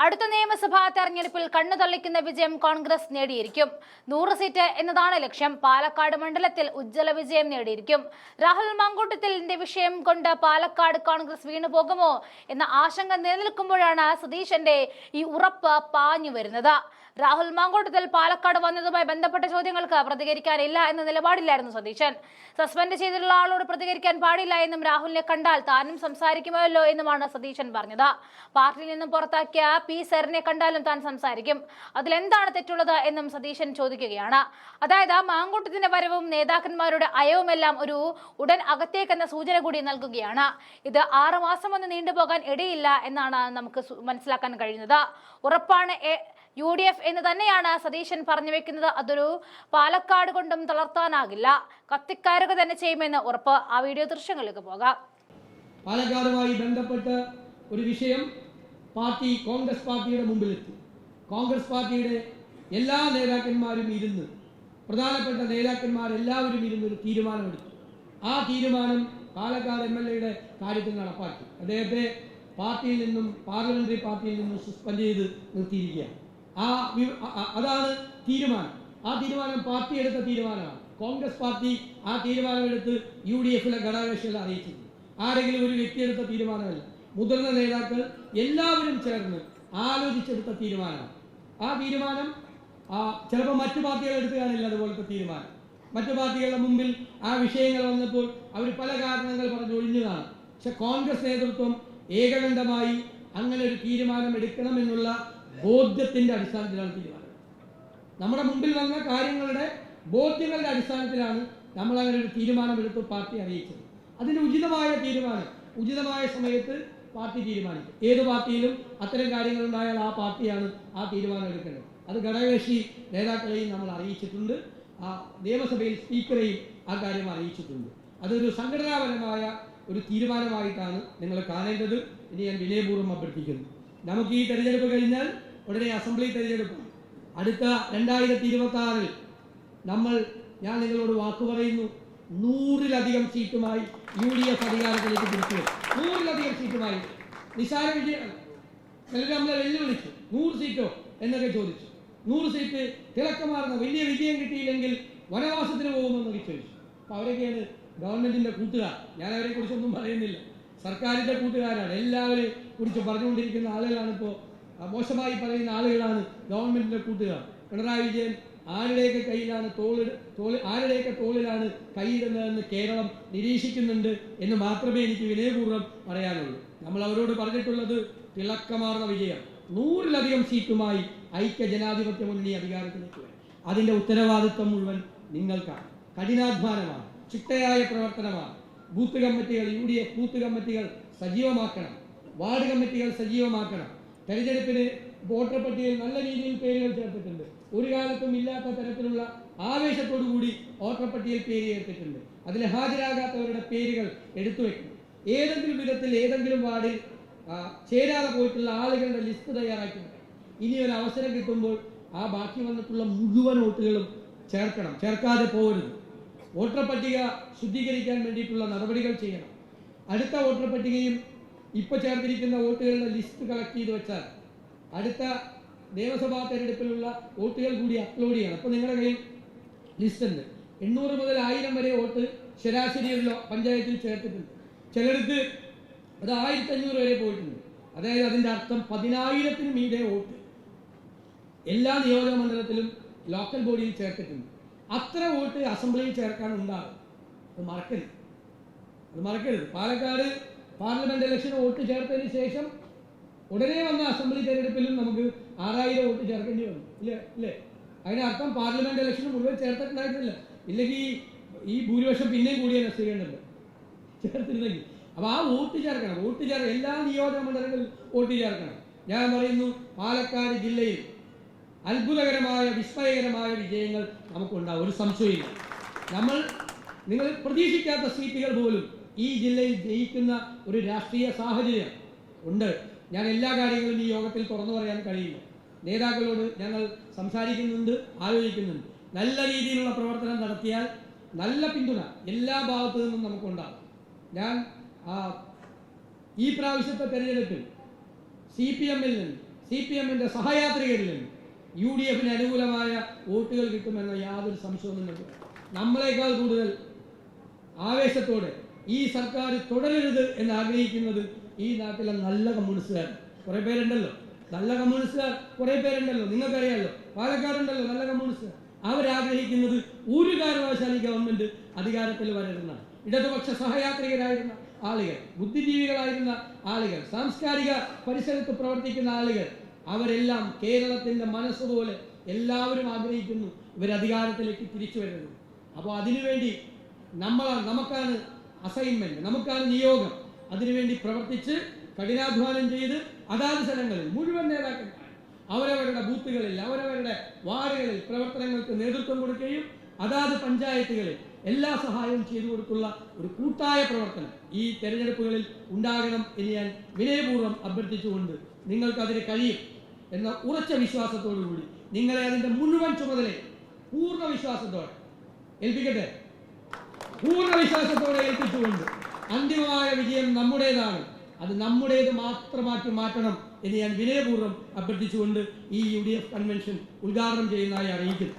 അടുത്ത നിയമസഭാ തെരഞ്ഞെടുപ്പിൽ കണ്ണു തള്ളിക്കുന്ന വിജയം കോൺഗ്രസ് നേടിയിരിക്കും. 100 സീറ്റ് എന്നതാണ് ലക്ഷ്യം. പാലക്കാട് മണ്ഡലത്തിൽ ഉജ്ജ്വല വിജയം നേടിയിരിക്കും. രാഹുൽ മാങ്കൂട്ടത്തിലിന്റെ വിഷയം കൊണ്ട് പാലക്കാട് കോൺഗ്രസ് വീണുപോകുമോ എന്ന ആശങ്ക നിലനിൽക്കുമ്പോഴാണ് സതീശന്റെ ഈ ഉറപ്പ് പാഞ്ഞു വരുന്നത്. രാഹുൽ മാങ്കൂട്ടത്തിൽ പാലക്കാട് വന്നതുമായി ബന്ധപ്പെട്ട ചോദ്യങ്ങൾക്ക് പ്രതികരിക്കാനില്ല എന്ന നിലപാടില്ലായിരുന്നു സതീശൻ. സസ്പെൻഡ് ചെയ്തിട്ടുള്ള ആളോട് പ്രതികരിക്കാൻ പാടില്ല എന്നും രാഹുലിനെ കണ്ടാൽ താനും സംസാരിക്കുമല്ലോ എന്നുമാണ് സതീശൻ പറഞ്ഞത്. പാർട്ടിയിൽ നിന്നും പുറത്താക്കിയ പി സരിനെ കണ്ടാലും താൻ സംസാരിക്കും. അതിലെന്താണ് തെറ്റുള്ളത് എന്നും സതീശൻ ചോദിക്കുകയാണ്. അതായത് മാങ്കൂട്ടത്തിന്റെ വരവും നേതാക്കന്മാരുടെ അയവുമെല്ലാം ഒരു ഉടൻ അകത്തേക്കെന്ന സൂചന കൂടി നൽകുകയാണ്. ഇത് 6 മാസം ഒന്ന് നീണ്ടുപോകാൻ ഇടയില്ല എന്നാണ് നമുക്ക് മനസ്സിലാക്കാൻ കഴിയുന്നത്. ഉറപ്പാണ് UDF എന്ന് തന്നെയാണ് സതീശൻ പറഞ്ഞു വെക്കുന്നത്. അതൊരു പാലക്കാട് കൊണ്ടും തളർത്താനാകില്ല, കത്തിക്കയറുക തന്നെ ചെയ്യുമെന്ന് ഉറപ്പ്. ആ വീഡിയോ ദൃശ്യങ്ങളിലേക്ക് പോകാം. പാലക്കാടുമായി ബന്ധപ്പെട്ട ഒരു വിഷയം കോൺഗ്രസ് പാർട്ടിയുടെ മുമ്പിലെത്തി. കോൺഗ്രസ് പാർട്ടിയുടെ എല്ലാ നേതാക്കന്മാരും ഇരുന്ന്, പ്രധാനപ്പെട്ട നേതാക്കന്മാരെല്ലാവരും ഇരുന്ന് ഒരു തീരുമാനമെടുത്തു. ആ തീരുമാനം പാലക്കാട് MLA കാര്യത്തിൽ നടപ്പാക്കി. അദ്ദേഹത്തെ പാർട്ടിയിൽ നിന്നും, പാർലമെന്ററി പാർട്ടിയിൽ നിന്നും സസ്പെൻഡ് ചെയ്ത് നിർത്തിയിരിക്കുകയാണ്. അതാണ് തീരുമാനം. ആ തീരുമാനം പാർട്ടി എടുത്ത തീരുമാനമാണ്. കോൺഗ്രസ് പാർട്ടി ആ തീരുമാനമെടുത്ത് UDF-ലെ ഘടകകക്ഷികളെ അറിയിച്ചിട്ടുണ്ട്. ആരെങ്കിലും ഒരു വ്യക്തി എടുത്ത തീരുമാനമല്ല. മുതിർന്ന നേതാക്കൾ എല്ലാവരും ചേർന്ന് ആലോചിച്ചെടുത്ത തീരുമാനമാണ്. ആ തീരുമാനം ചിലപ്പോൾ മറ്റു പാർട്ടികൾ എടുത്തു കാണില്ല. അതുപോലത്തെ തീരുമാനം മറ്റു പാർട്ടികളുടെ മുമ്പിൽ ആ വിഷയങ്ങൾ വന്നപ്പോൾ അവർ പല കാരണങ്ങൾ പറഞ്ഞ് ഒഴിഞ്ഞതാണ്. പക്ഷെ കോൺഗ്രസ് നേതൃത്വം ഏകകണ്ഠമായി അങ്ങനെ ഒരു തീരുമാനം എടുക്കണമെന്നുള്ള ബോധ്യത്തിന്റെ അടിസ്ഥാനത്തിലാണ് തീരുമാനം. നമ്മുടെ മുമ്പിൽ വന്ന കാര്യങ്ങളുടെ ബോധ്യങ്ങളുടെ അടിസ്ഥാനത്തിലാണ് നമ്മൾ അങ്ങനെ ഒരു തീരുമാനമെടുത്ത് പാർട്ടി അറിയിച്ചത്. അതിന് ഉചിതമായ തീരുമാനം ഉചിതമായ സമയത്ത് പാർട്ടി തീരുമാനിക്കും. ഏത് പാർട്ടിയിലും അത്തരം കാര്യങ്ങളുണ്ടായാൽ ആ പാർട്ടിയാണ് ആ തീരുമാനം എടുക്കേണ്ടത്. അത് ഘടകകക്ഷി നേതാക്കളെയും നമ്മൾ അറിയിച്ചിട്ടുണ്ട്. ആ നിയമസഭയിൽ സ്പീക്കറെയും ആ കാര്യം അറിയിച്ചിട്ടുണ്ട്. അതൊരു സംഘടനാപരമായ ഒരു തീരുമാനമായിട്ടാണ് നിങ്ങൾ കാണേണ്ടത്. ഇനി ഞാൻ വിനയപൂർവ്വം അഭ്യർത്ഥിക്കുന്നു. നമുക്ക് ഈ തെരഞ്ഞെടുപ്പ് കഴിഞ്ഞാൽ ഉടനെ അസംബ്ലി തെരഞ്ഞെടുപ്പാണ്. അടുത്ത 2026-ൽ ഞാൻ നിങ്ങളോട് വാക്കു പറയുന്നു, 100-ലധികം സീറ്റുമായി UDF അധികാരത്തിലേക്ക് തിരിച്ചു വരും. 100-ലധികം സീറ്റുമായി. നിസാര വിജയമാണ്. ചിലർ നമ്മളെ വെല്ലുവിളിച്ചു, 100 സീറ്റോ എന്നൊക്കെ ചോദിച്ചു. 100 സീറ്റ് തിളക്കമാർന്ന വലിയ വിജയം കിട്ടിയില്ലെങ്കിൽ വനവാസത്തിന് പോകുമെന്നൊക്കെ ചോദിച്ചു. അപ്പോൾ അവരൊക്കെയാണ് ഗവൺമെന്റിന്റെ കൂട്ടുകാർ. ഞാൻ അവരെ കുറിച്ചൊന്നും പറയുന്നില്ല. സർക്കാരിന്റെ കൂട്ടുകാരാണ്. എല്ലാവരെയും കുറിച്ച് പറഞ്ഞുകൊണ്ടിരിക്കുന്ന ആളുകളാണ്. ഇപ്പോൾ മോശമായി പറയുന്ന ആളുകളാണ് ഗവൺമെന്റിന്റെ കൂട്ടുകാർ. പിണറായി വിജയൻ ആരുടെയൊക്കെ തോളിലാണ് കൈയിടുന്നതെന്ന് കേരളം നിരീക്ഷിക്കുന്നുണ്ട് എന്ന് മാത്രമേ എനിക്ക് വിനയപൂർവ്വം പറയാനുള്ളൂ. നമ്മൾ അവരോട് പറഞ്ഞിട്ടുള്ളത് തിളക്കമാർന്ന വിജയം, 100-ലധികം സീറ്റുമായി ഐക്യ ജനാധിപത്യ മുന്നണി അധികാരത്തിലേക്ക് വരും. അതിന്റെ ഉത്തരവാദിത്വം മുഴുവൻ നിങ്ങൾക്കാണ്. കഠിനാധ്വാനമാണ്, ചിട്ടയായ പ്രവർത്തനമാണ്. ബൂത്ത് കമ്മിറ്റികൾ, UDF ബൂത്ത് കമ്മിറ്റികൾ സജീവമാക്കണം. വാർഡ് കമ്മിറ്റികൾ സജീവമാക്കണം. തെരഞ്ഞെടുപ്പിന് വോട്ടർ പട്ടികയിൽ നല്ല രീതിയിൽ പേരുകൾ ചേർത്തിട്ടുണ്ട്. ഒരു കാലത്തും ഇല്ലാത്ത തരത്തിലുള്ള ആവേശത്തോടു കൂടി വോട്ടർ പട്ടികയിൽ പേര് ചേർത്തിട്ടുണ്ട്. അതിൽ ഹാജരാകാത്തവരുടെ പേരുകൾ എടുത്തു വെക്കണം. ഏതെങ്കിലും വിധത്തിൽ ഏതെങ്കിലും വാർഡിൽ ചേരാതെ പോയിട്ടുള്ള ആളുകളുടെ ലിസ്റ്റ് തയ്യാറാക്കി. ഇനി ഒരു അവസരം കിട്ടുമ്പോൾ ആ ബാക്കി വന്നിട്ടുള്ള മുഴുവൻ വോട്ടുകളും ചേർക്കണം. ചേർക്കാതെ പോകരുത്. വോട്ടർ പട്ടിക ശുദ്ധീകരിക്കാൻ വേണ്ടിയിട്ടുള്ള നടപടികൾ ചെയ്യണം. അടുത്ത വോട്ടർ പട്ടികയും ഇപ്പോൾ ചേർത്തിരിക്കുന്ന വോട്ടുകളുടെ ലിസ്റ്റ് കളക്ട് ചെയ്ത് വെച്ചാൽ അടുത്ത നിയമസഭാ തെരഞ്ഞെടുപ്പിലുള്ള വോട്ടുകൾ കൂടി അപ്ലോഡ് ചെയ്യണം. അപ്പോൾ നിങ്ങളുടെ കയ്യിൽ ലിസ്റ്റ് ഉണ്ട്. 800 മുതൽ 1000 വരെ വോട്ട് ശരാശരി പഞ്ചായത്തിൽ ചേർത്തിട്ടുണ്ട്. ചിലർക്ക് അത് 1500 വരെ പോയിട്ടുണ്ട്. അതായത് അതിൻ്റെ അർത്ഥം 10,000-ന് മീതെ വോട്ട് എല്ലാ നിയോജക മണ്ഡലത്തിലും ലോക്കൽ ബോഡിയിൽ ചേർത്തിട്ടുണ്ട്. അത്ര വോട്ട് അസംബ്ലിയിൽ ചേർക്കാനുണ്ടാകും. അത് മറക്കരുത്. പാലക്കാട് പാർലമെന്റ് ഇലക്ഷൻ വോട്ട് ചേർത്തതിന് ശേഷം ഉടനെ വന്ന അസംബ്ലി തെരഞ്ഞെടുപ്പിലും നമുക്ക് 6000 വോട്ട് ചേർക്കേണ്ടി വന്നു. ഇല്ലേ? അതിനർത്ഥം പാർലമെന്റ് ഇലക്ഷന് മുഴുവൻ ചേർത്തിട്ടുണ്ടായിരുന്നില്ല. ഇല്ലെങ്കിൽ ഈ ഭൂരിപക്ഷം പിന്നെയും കൂടിയ നഷ്ടീകരണമുണ്ട് ചേർത്തിരുന്നെങ്കിൽ. അപ്പോൾ ആ വോട്ട് ചേർക്കണം. എല്ലാ നിയോജക മണ്ഡലങ്ങളിലും വോട്ട് ചേർക്കണം. ഞാൻ പറയുന്നു, പാലക്കാട് ജില്ലയിൽ അത്ഭുതകരമായ, വിസ്മയകരമായ വിജയങ്ങൾ നമുക്കുണ്ടാവും. ഒരു സംശയമില്ല. നിങ്ങൾ പ്രതീക്ഷിക്കാത്ത സീറ്റുകൾ പോലും ഈ ജില്ലയിൽ ജയിക്കുന്ന ഒരു രാഷ്ട്രീയ സാഹചര്യം ഉണ്ട്. ഞാൻ എല്ലാ കാര്യങ്ങളും ഈ യോഗത്തിൽ തുറന്നു പറയാൻ കഴിയില്ല. നേതാക്കളോട് ഞങ്ങൾ സംസാരിക്കുന്നുണ്ട്, ആലോചിക്കുന്നുണ്ട്. നല്ല രീതിയിലുള്ള പ്രവർത്തനം നടത്തിയാൽ നല്ല പിന്തുണ എല്ലാ ഭാഗത്തു നിന്നും നമുക്കുണ്ടാകും. ഈ പ്രാവശ്യത്തെ തെരഞ്ഞെടുപ്പിൽ CPM-ൽ നിന്ന് CPM-ന്റെ സഹയാത്രികരിൽ നിന്ന് UDF-ന് അനുകൂലമായ വോട്ടുകൾ കിട്ടുമെന്ന യാതൊരു സംശയവും നിങ്ങൾക്ക്. നമ്മളെക്കാൾ കൂടുതൽ ആവേശത്തോടെ ഈ സർക്കാർ തുടരരുത് എന്ന് ആഗ്രഹിക്കുന്നത് ഈ നാട്ടിലെ നല്ല കമ്മ്യൂണിസ്റ്റുകാർ കുറേ പേരുണ്ടല്ലോ. നല്ല കമ്മ്യൂണിസ്റ്റുകാർ കുറേ പേരുണ്ടല്ലോ, നിങ്ങൾക്കറിയാമല്ലോ. പാലക്കാടുണ്ടല്ലോ നല്ല കമ്മ്യൂണിസ്റ്റുകാർ. അവരാഗ്രഹിക്കുന്നത് ഒരു കാരണവശാലും ഈ ഗവൺമെന്റ് അധികാരത്തിൽ വരരുന്നതാണ്. ഇടതുപക്ഷ സഹയാത്രികരായിരുന്ന ആളുകൾ, ബുദ്ധിജീവികളായിരുന്ന ആളുകൾ, സാംസ്കാരിക പരിസരത്ത് പ്രവർത്തിക്കുന്ന ആളുകൾ, അവരെല്ലാം കേരളത്തിന്റെ മനസ്സുപോലെ എല്ലാവരും ആഗ്രഹിക്കുന്നു ഇവർ അധികാരത്തിലേക്ക് തിരിച്ചു വരുന്നത്. അപ്പോൾ അതിനുവേണ്ടി നമുക്കാണ് അസൈൻമെന്റ്, നമുക്കാണ് നിയോഗം. അതിനുവേണ്ടി പ്രവർത്തിച്ച് കഠിനാധ്വാനം ചെയ്ത് അതാത് സ്ഥലങ്ങളിൽ മുഴുവൻ നേതാക്കന്മാർ അവരവരുടെ ബൂത്തുകളിൽ, അവരവരുടെ വാർഡുകളിൽ പ്രവർത്തനങ്ങൾക്ക് നേതൃത്വം കൊടുക്കുകയും അതാത് പഞ്ചായത്തുകളിൽ എല്ലാ സഹായവും ചെയ്തു കൊടുത്തുള്ള ഒരു കൂട്ടായ പ്രവർത്തനം ഈ തെരഞ്ഞെടുപ്പുകളിൽ ഉണ്ടാകണം എന്ന് ഞാൻ വിനയപൂർവ്വം അഭ്യർത്ഥിച്ചുകൊണ്ട് നിങ്ങൾക്കതിന് കഴിയും എന്ന ഉറച്ച വിശ്വാസത്തോടു കൂടി നിങ്ങളെ അതിൻ്റെ മുഴുവൻ ചുമതലയും പൂർണ്ണ വിശ്വാസത്തോടെ ഏൽപ്പിക്കട്ടെ. പൂർണ്ണ വിശ്വാസത്തോടെ ഏൽപ്പിച്ചുകൊണ്ട് അന്തിമമായ വിജയം നമ്മുടേതാണ്, അത് നമ്മുടേത് മാത്രമാക്കി മാറ്റണം എന്ന് ഞാൻ വിനയപൂർവ്വം അഭ്യർത്ഥിച്ചുകൊണ്ട് ഈ UDF കൺവെൻഷൻ ഉദ്ഘാടനം ചെയ്യുന്നതായി അറിയിക്കുന്നു.